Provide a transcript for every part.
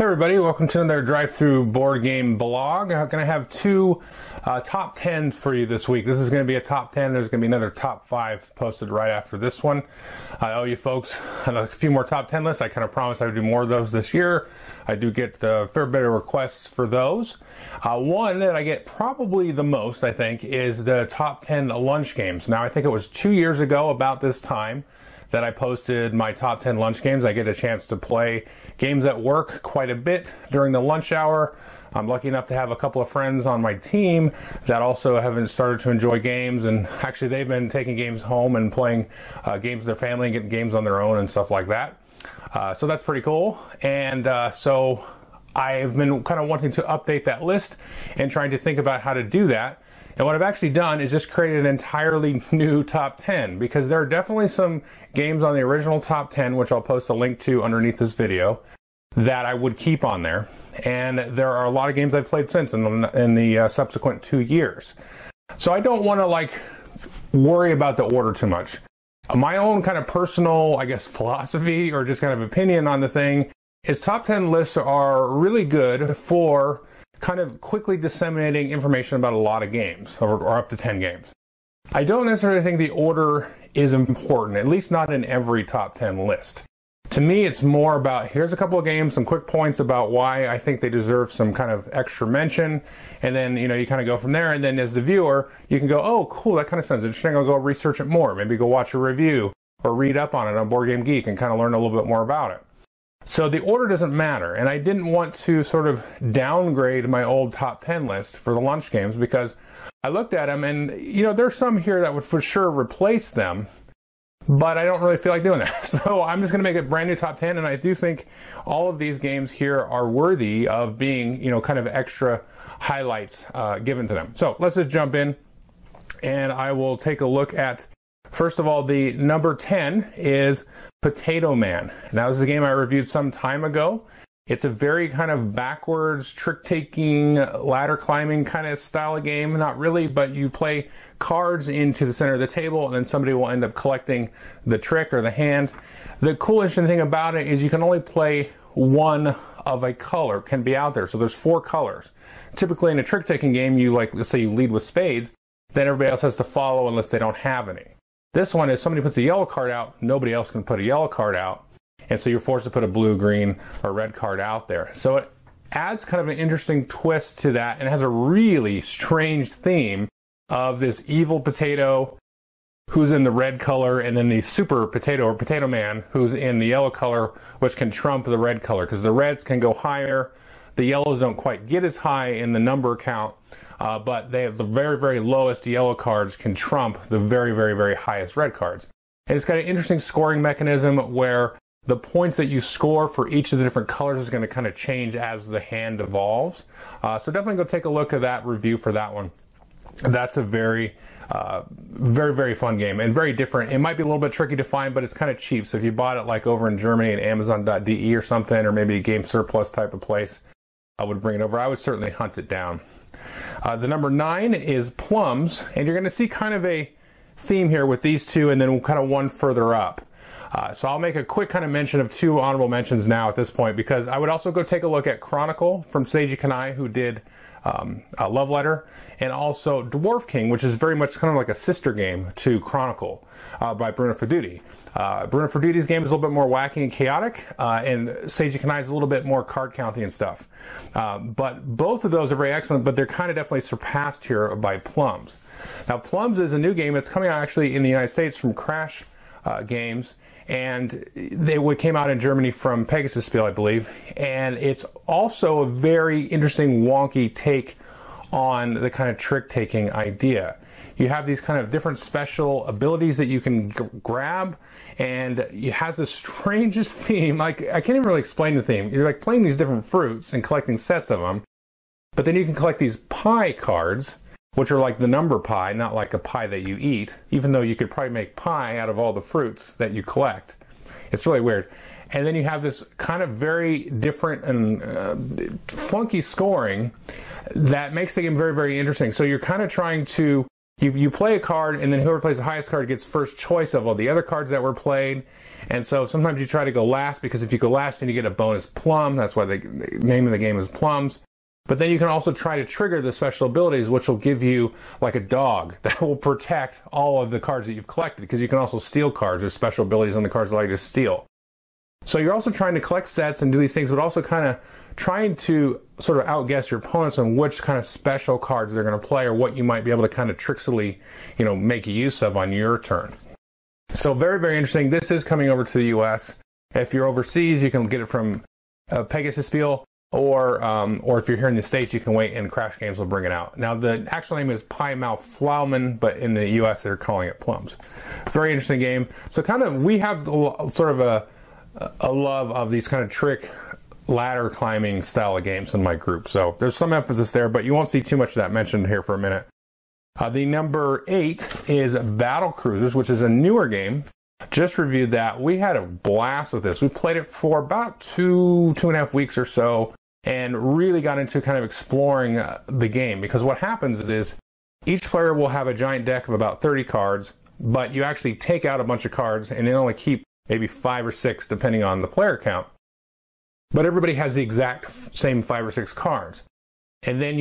Hey everybody, welcome to another drive-through board game blog. I'm going to have two top 10s for you this week. This is going to be a top 10. There's going to be another top 5 posted right after this one. I owe you folks a few more top 10 lists. I kind of promised I would do more of those this year. I do get a fair bit of requests for those. One that I get probably the most, I think, is the top 10 lunch games. Now, I think it was 2 years ago about this time that I posted my top 10 lunch games. I get a chance to play games at work quite a bit during the lunch hour. I'm lucky enough to have a couple of friends on my team that also haven't started to enjoy games, and actually they've been taking games home and playing games with their family and getting games on their own and stuff like that. So that's pretty cool. And so I've been kind of wanting to update that list and trying to think about how to do that. And what I've actually done is just created an entirely new top 10, because there are definitely some games on the original top 10, which I'll post a link to underneath this video, that I would keep on there. And there are a lot of games I've played since in the subsequent 2 years. So I don't want to worry about the order too much. My own kind of personal, I guess, philosophy or just kind of opinion on the thing is top 10 lists are really good for kind of quickly disseminating information about a lot of games, or up to 10 games. I don't necessarily think the order is important, at least not in every top 10 list. To me, it's more about, here's a couple of games, some quick points about why I think they deserve some kind of extra mention, and then, you kind of go from there, and then as the viewer, you can go, oh, cool, that kind of sounds interesting, I'll go research it more, maybe go watch a review, or read up on it on Board Game Geek and kind of learn a little bit more about it. So the order doesn't matter, and I didn't want to sort of downgrade my old top 10 list for the lunch games, because I looked at them and, there's some here that would for sure replace them, but I don't really feel like doing that. So I'm just going to make a brand new top 10, and I do think all of these games here are worthy of being, kind of extra highlights given to them. So let's just jump in, and I will take a look at, first of all, the number 10 is Potato Man. Now, this is a game I reviewed some time ago. It's a very kind of backwards, trick-taking, ladder-climbing kind of style of game. Not really, but you play cards into the center of the table, and then somebody will end up collecting the trick or the hand. The cool, interesting thing about it is you can only play one of a color can be out there. So there's 4 colors. Typically, in a trick-taking game, let's say you lead with spades, then everybody else has to follow unless they don't have any. This one is somebody puts a yellow card out, nobody else can put a yellow card out, and so you're forced to put a blue, green, or red card out there. So it adds kind of an interesting twist to that, and it has a really strange theme of this evil potato who's in the red color, and then the super potato or potato man who's in the yellow color, which can trump the red color, because the reds can go higher, the yellows don't quite get as high in the number count, but they have the very, very lowest yellow cards can trump the very, very, very highest red cards. And it's got an interesting scoring mechanism where the points that you score for each of the different colors is going to kind of change as the hand evolves. So definitely go take a look at that review for that one. That's a very, very, very fun game and very different. It might be a little bit tricky to find, but it's kind of cheap. So if you bought it over in Germany at Amazon.de or something, or maybe a Game Surplus type of place, I would bring it over. I would certainly hunt it down. The number 9 is Plums, and you're going to see kind of a theme here with these two, and then kind of one further up. So I'll make a quick kind of mention of 2 honorable mentions now at this point, because I would also go take a look at Chronicle from Seiji Kanai, who did Love Letter, and also Dwarf King, which is very much kind of like a sister game to Chronicle by Bruno Ferduti. Bruno Ferduti's game is a little bit more wacky and chaotic, and Seiji Kanai's a little bit more card counting and stuff. But both of those are very excellent, but they're kind of definitely surpassed here by Plums. Now, Plums is a new game. It's coming out actually in the United States from Crash Games, and they came out in Germany from Pegasus Spiel, I believe. And it's also a very interesting, wonky take on the kind of trick-taking idea. You have these kind of different special abilities that you can grab, and it has the strangest theme. I can't even really explain the theme. You're playing these different fruits and collecting sets of them, but then you can collect these pie cards, which are like the number pie, not like a pie that you eat, even though you could probably make pie out of all the fruits that you collect. It's really weird. And then you have this kind of very different and funky scoring that makes the game very, very interesting. So you're kind of trying to you play a card, and then whoever plays the highest card gets first choice of all the other cards that were played. And so sometimes you try to go last, because if you go last, then you get a bonus plum. That's why the name of the game is Plums. But then you can also try to trigger the special abilities, which will give you like a dog that will protect all of the cards that you've collected, because you can also steal cards. There's special abilities on the cards that allow you to steal. So you're also trying to collect sets and do these things, but also kind of trying to sort of outguess your opponents on which kind of special cards they're going to play, or what you might be able to kind of tricksily, make use of on your turn. So very, very interesting. This is coming over to the U.S. If you're overseas, you can get it from Pegasus Spiel, or if you're here in the States, you can wait and Crash Games will bring it out. Now, the actual name is Pie Mouth Flauman, but in the U.S. they're calling it Plums. Very interesting game. So kind of we have sort of a love of these kind of trick ladder climbing style of games in my group. So there's some emphasis there, but you won't see too much of that mentioned here for a minute. The number 8 is Battlecruisers, which is a newer game. Just reviewed that. We had a blast with this. We played it for about two and a half weeks or so, and really got into kind of exploring the game, because what happens is each player will have a giant deck of about 30 cards, but you actually take out a bunch of cards and then only keep maybe 5 or 6 depending on the player count. But everybody has the exact same 5 or 6 cards. And then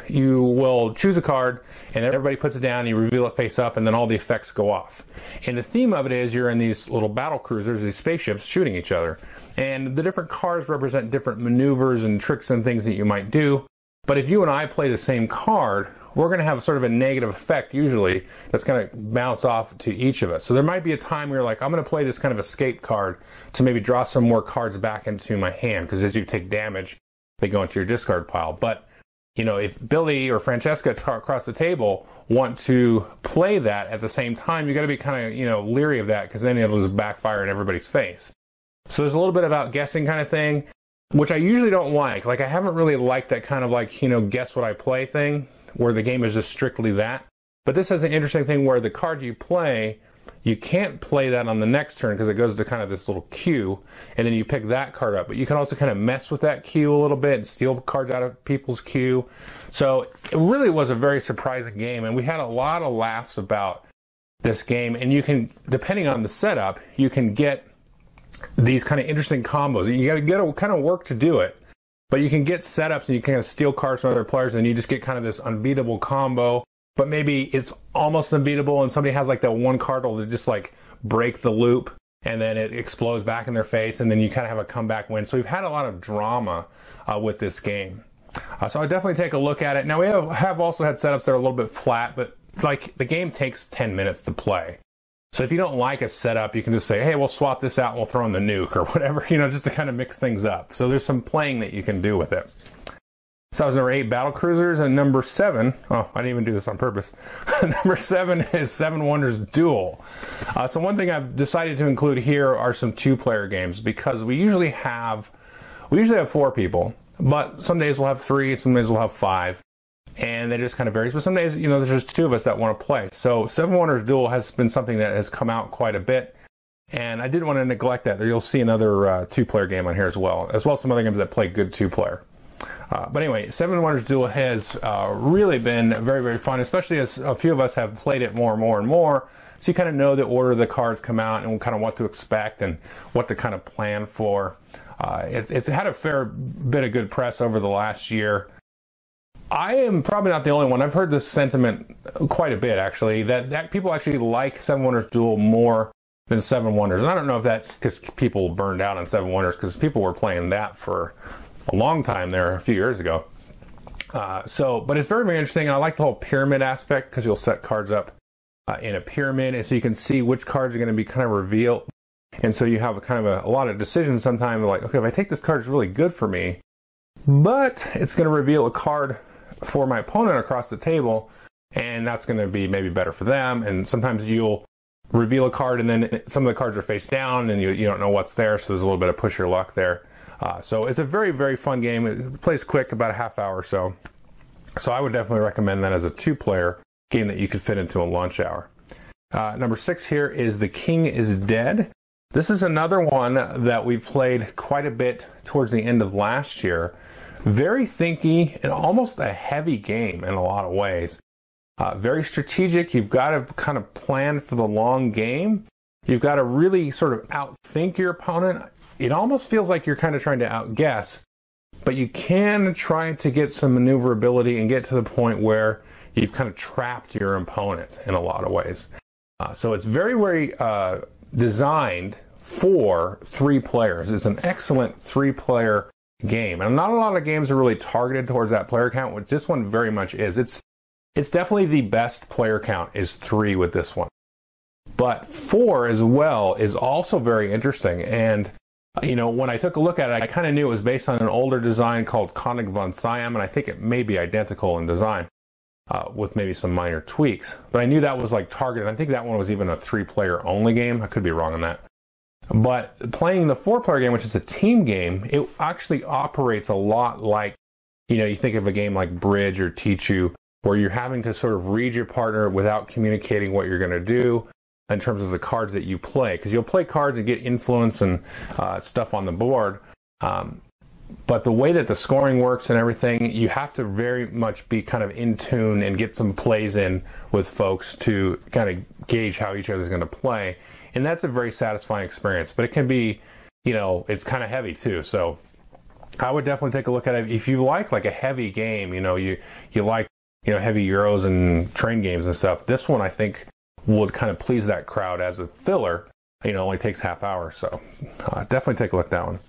you will choose a card, and everybody puts it down, and you reveal it face up, and then all the effects go off. And the theme of it is you're in these little battle cruisers, these spaceships shooting each other. And the different cards represent different maneuvers and tricks and things that you might do. But if you and I play the same card, we're going to have sort of a negative effect usually that's going to bounce off to each of us. So there might be a time where you're like, I'm going to play this kind of escape card to maybe draw some more cards back into my hand, because as you take damage, they go into your discard pile. But if Billy or Francesca across the table want to play that at the same time, you got to be kind of, leery of that, because then it'll just backfire in everybody's face. So there's a little bit of outguessing kind of thing, which I usually don't like. Like, I haven't really liked that kind of guess what I play thing, where the game is just strictly that. But this has an interesting thing where the card you play, you can't play that on the next turn because it goes to kind of this little queue, and then you pick that card up. But you can also kind of mess with that queue a little bit and steal cards out of people's queue. So it really was a very surprising game, and we had a lot of laughs about this game. And you can, depending on the setup, you can get these kind of interesting combos. You got to get a kind of work to do it, but you can get setups and you can kind of steal cards from other players, and you just get kind of this unbeatable combo. But maybe it's almost unbeatable, and somebody has like that one card will just like break the loop, and then it explodes back in their face, and then you kind of have a comeback win. So we've had a lot of drama with this game. So I definitely take a look at it. Now we have also had setups that are a little bit flat, but like the game takes 10 minutes to play. So if you don't like a setup, you can just say, hey, we'll swap this out and we'll throw in the nuke or whatever, just to kind of mix things up. So there's some playing that you can do with it. So that was number 8, Battlecruisers, and number 7, oh, I didn't even do this on purpose. Number 7 is Seven Wonders Duel. So one thing I've decided to include here are some 2-player games, because we usually have 4 people, but some days we'll have 3, some days we'll have 5, and it just kind of varies. But some days, there's just 2 of us that want to play. So Seven Wonders Duel has been something that has come out quite a bit, and I didn't want to neglect that. You'll see another 2-player game on here as well as some other games that play good 2-player. But anyway, Seven Wonders Duel has really been very, very fun, especially as a few of us have played it more and more and more. So you kind of know the order the cards come out and kind of what to expect and what to kind of plan for. It's had a fair bit of good press over the last year. I am probably not the only one. I've heard this sentiment quite a bit, actually, that people actually like Seven Wonders Duel more than Seven Wonders. And I don't know if that's because people burned out on Seven Wonders, because people were playing that for a long time there a few years ago. But it's very, very interesting. And I like the whole pyramid aspect, because you'll set cards up in a pyramid, and so you can see which cards are going to be kind of revealed. And so you have a lot of decisions sometimes, like, okay, if I take this card, it's really good for me, but it's going to reveal a card for my opponent across the table, and that's going to be maybe better for them. And sometimes you'll reveal a card, and then some of the cards are face down, and you don't know what's there, so there's a little bit of push your luck there. So it's a very, very fun game. It plays quick, about a half hour or so. So I would definitely recommend that as a 2-player game that you could fit into a lunch hour. Number 6 here is The King is Dead. This is another one that we played quite a bit towards the end of last year. Very thinky and almost a heavy game in a lot of ways. Very strategic. You've got to kind of plan for the long game. You've got to really sort of outthink your opponent. It almost feels like you're kind of trying to outguess, but you can try to get some maneuverability and get to the point where you've kind of trapped your opponent in a lot of ways. So it's very, very designed for 3 players. It's an excellent 3-player game. And not a lot of games are really targeted towards that player count, which this one very much is. It's definitely the best player count is 3 with this one. But 4 as well is also very interesting. And, you know, when I took a look at it, I kind of knew it was based on an older design called Koenig von Siam, and I think it may be identical in design. With maybe some minor tweaks. But I knew that was like targeted. I think that one was even a 3-player only game. I could be wrong on that. But playing the 4-player game, which is a team game, it actually operates a lot like, you know, you think of a game like Bridge or Tichu, where you're having to sort of read your partner without communicating what you're going to do in terms of the cards that you play. Because you'll play cards and get influence and stuff on the board. But the way that the scoring works and everything, you have to very much be kind of in tune and get some plays in with folks to kind of gauge how each other's going to play. And that's a very satisfying experience. But it can be, you know, it's kind of heavy too. So I would definitely take a look at it. If you like a heavy game, you know, you like, you know, heavy Euros and train games and stuff, this one I think would kind of please that crowd as a filler. You know, it only takes half hour. So definitely take a look at that one.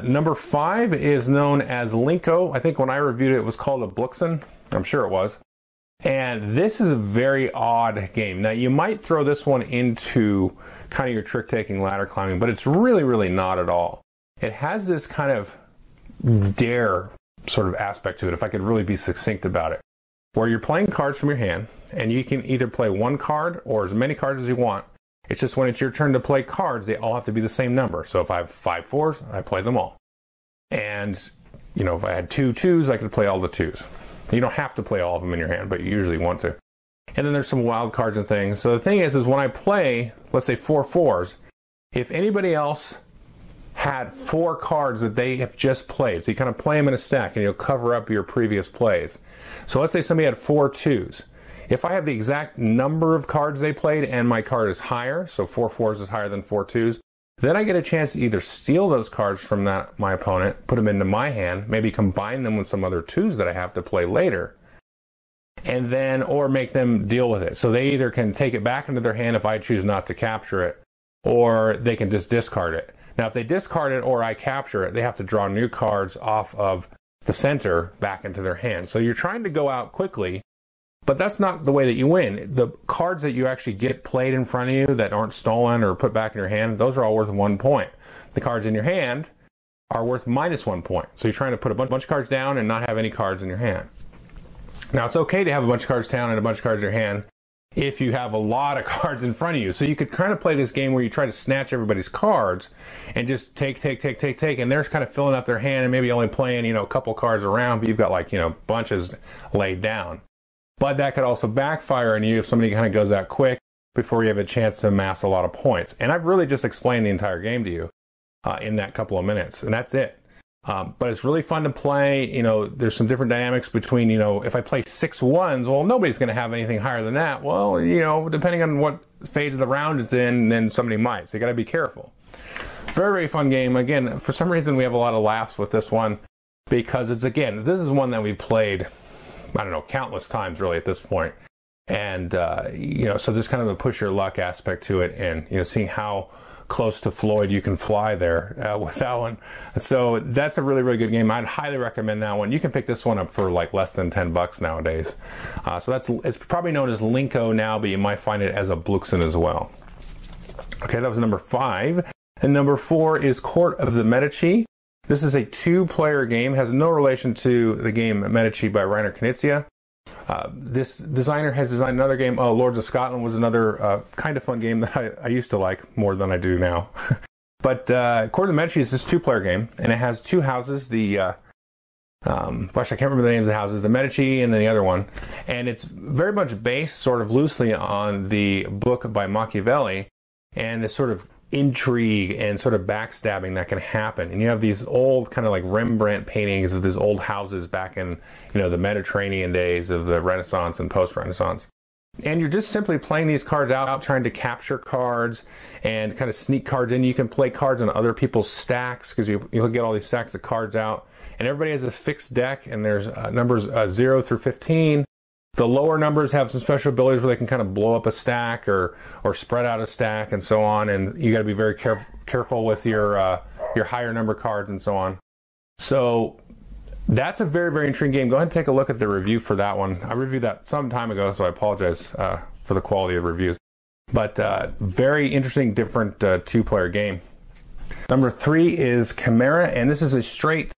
Number 5 is known as Linko. I think when I reviewed it, it was called a Bluxen. I'm sure it was. And this is a very odd game. Now, you might throw this one into kind of your trick-taking ladder climbing, but it's really, really not at all. It has this kind of dare sort of aspect to it, if I could really be succinct about it, where you're playing cards from your hand, and you can either play 1 card or as many cards as you want. It's just when it's your turn to play cards, they all have to be the same number. So if I have 5 4s, I play them all. And, you know, if I had 2 2s, I could play all the 2s. You don't have to play all of them in your hand, but you usually want to. And then there's some wild cards and things. So the thing is when I play, let's say 4 4s, if anybody else had 4 cards that they have just played, so you kind of play them in a stack and you'll cover up your previous plays. So let's say somebody had 4 2s. If I have the exact number of cards they played and my card is higher, so 4 4s is higher than 4 2s, then I get a chance to either steal those cards from my opponent, put them into my hand, maybe combine them with some other 2s that I have to play later, and then, or make them deal with it. So they either can take it back into their hand if I choose not to capture it, or they can just discard it. Now, if they discard it or I capture it, they have to draw new cards off of the center back into their hand. So you're trying to go out quickly, but that's not the way that you win. The cards that you actually get played in front of you that aren't stolen or put back in your hand, those are all worth 1 point. The cards in your hand are worth -1 point. So you're trying to put a bunch of cards down and not have any cards in your hand. Now, it's okay to have a bunch of cards down and a bunch of cards in your hand if you have a lot of cards in front of you. So you could kind of play this game where you try to snatch everybody's cards and just take, and they're kind of filling up their hand and maybe only playing, you know, a couple cards around, but you've got like, you know, bunches laid down. But that could also backfire on you if somebody kind of goes that quick before you have a chance to amass a lot of points. And I've really just explained the entire game to you in that couple of minutes, and that's it. But it's really fun to play. You know, there's some different dynamics between, you know, if I play 6 1s, well, nobody's going to have anything higher than that. Well, you know, depending on what phase of the round it's in, then somebody might. So you got to be careful. Very, very fun game. Again, for some reason, we have a lot of laughs with this one because it's, again, this is one that we played, I don't know, countless times really at this point. And, you know, so there's kind of a push your luck aspect to it, and, you know, seeing how close to Floyd you can fly there with that one. So that's a really, really good game. I'd highly recommend that one. You can pick this one up for like less than $10 nowadays. So it's probably known as Linko now, but you might find it as a Bluxen as well. Okay, that was number 5. And number 4 is Court of the Medici. This is a 2-player game, has no relation to the game Medici by Reiner Knizia. This designer has designed another game. Oh, Lords of Scotland was another kind of fun game that I used to like more than I do now. But Court of the Medici is this 2-player game, and it has 2 houses. The gosh, I can't remember the names of the houses. The Medici and then the other one, and it's very much based sort of loosely on the book by Machiavelli, and this sort of intrigue and sort of backstabbing that can happen. And you have these old kind of like Rembrandt paintings of these old houses back in, the Mediterranean days of the Renaissance and post-Renaissance. And you're just simply playing these cards out, trying to capture cards and kind of sneak cards in. You can play cards on other people's stacks because you'll get all these stacks of cards out. And everybody has a fixed deck, and there's numbers 0 through 15. The lower numbers have some special abilities where they can kind of blow up a stack or spread out a stack and so on. And you got to be very careful with your higher number cards and so on. So that's a very, very intriguing game. Go ahead and take a look at the review for that one. I reviewed that some time ago, so I apologize for the quality of reviews. But very interesting, different two-player game. Number 3 is Chimera, and this is a straight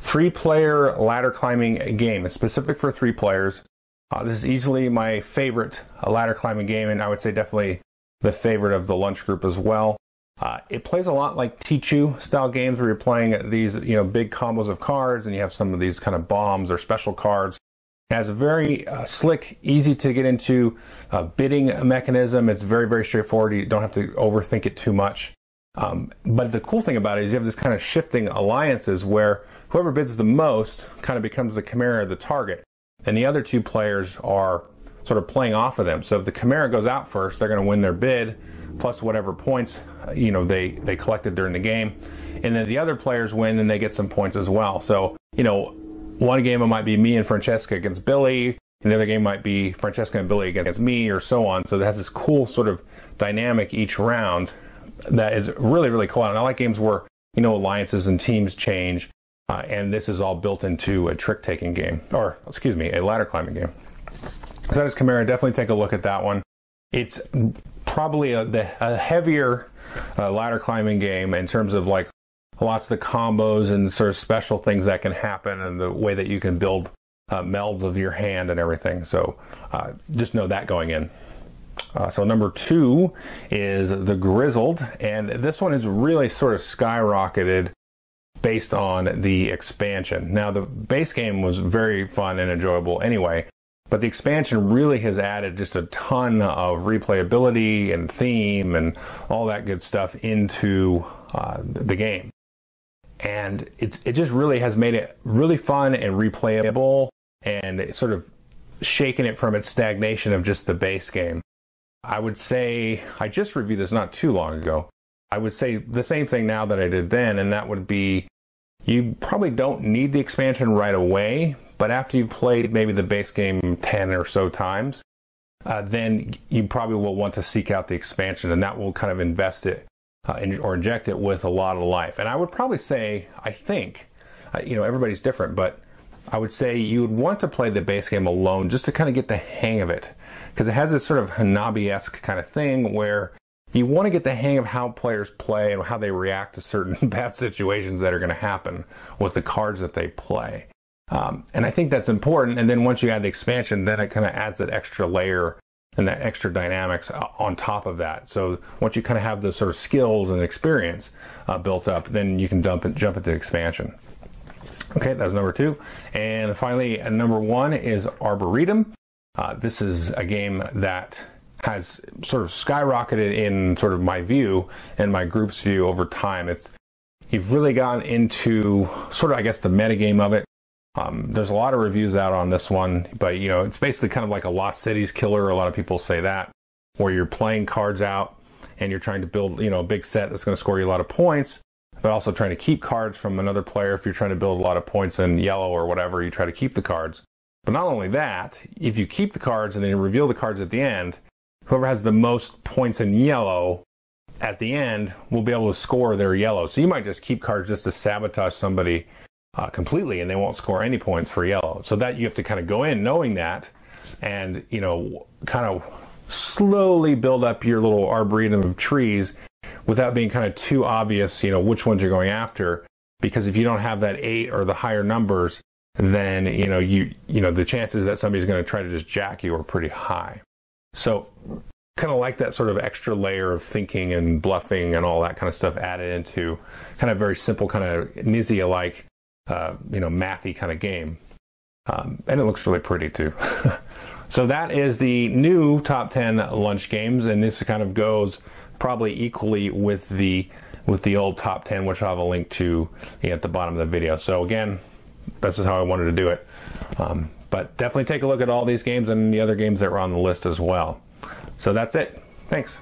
3-player ladder climbing game. It's specific for 3 players. This is easily my favorite ladder climbing game, and I would say definitely the favorite of the lunch group as well. It plays a lot like Tichu style games where you're playing these, big combos of cards, and you have some of these kind of bombs or special cards. It has a very slick, easy to get into bidding mechanism. It's very, very straightforward. You don't have to overthink it too much. But the cool thing about it is you have this kind of shifting alliances where whoever bids the most kind of becomes the Chimera, the target. And the other 2 players are sort of playing off of them. So if the Chimera goes out first, they're going to win their bid, plus whatever points they collected during the game. And then the other players win and they get some points as well. So, one game it might be me and Francesca against Billy, and the other game might be Francesca and Billy against me, or so on. So it has this cool sort of dynamic each round that is really, really cool. And I like games where, alliances and teams change. And this is all built into a trick-taking game, a ladder climbing game. So that is Chimera. Definitely take a look at that one. It's probably a heavier ladder climbing game in terms of like lots of the combos and sort of special things that can happen and the way that you can build melds of your hand and everything. So just know that going in. So number 2 is the Grizzled, and this one is really sort of skyrocketed based on the expansion. Now, the base game was very fun and enjoyable anyway, but the expansion really has added just a ton of replayability and theme and all that good stuff into the game. And it just really has made it really fun and replayable and sort of shaken it from its stagnation of just the base game. I would say, I just reviewed this not too long ago, I would say the same thing now that I did then, and that would be you probably don't need the expansion right away, but after you've played maybe the base game 10 or so times, then you probably will want to seek out the expansion, and that will kind of invest it or inject it with a lot of life. And I would probably say, I think, everybody's different, but I would say you would want to play the base game alone just to kind of get the hang of it, because it has this sort of Hanabi-esque kind of thing where you want to get the hang of how players play and how they react to certain bad situations that are going to happen with the cards that they play. And I think that's important. And then once you add the expansion, then it kind of adds that extra layer and that extra dynamics on top of that. So once you kind of have those sort of skills and experience built up, then you can jump into the expansion. Okay, that's number 2. And finally, number 1 is Arboretum. This is a game that has sort of skyrocketed in sort of my view and my group's view over time. You've really gotten into sort of, I guess, the metagame of it. There's a lot of reviews out on this one, but it's basically kind of like a Lost Cities killer. A lot of people say that, where you're playing cards out and you're trying to build, a big set that's going to score you a lot of points, but also trying to keep cards from another player. If you're trying to build a lot of points in yellow or whatever, you try to keep the cards. But not only that, if you keep the cards and then you reveal the cards at the end, whoever has the most points in yellow at the end will be able to score their yellow. So you might just keep cards just to sabotage somebody completely, and they won't score any points for yellow. So that you have to kind of go in knowing that, and kind of slowly build up your little arboretum of trees without being kind of too obvious, which ones you're going after. Because if you don't have that 8 or the higher numbers, then the chances that somebody's going to try to just jack you are pretty high. So kind of like that sort of extra layer of thinking and bluffing and all that kind of stuff added into kind of very simple, kind of Nizia-like, mathy kind of game. And it looks really pretty too. So that is the new top 10 lunch games, and this kind of goes probably equally with the old top 10, which I'll have a link to at the bottom of the video. So again, this is how I wanted to do it. But definitely take a look at all these games and the other games that were on the list as well. So that's it. Thanks.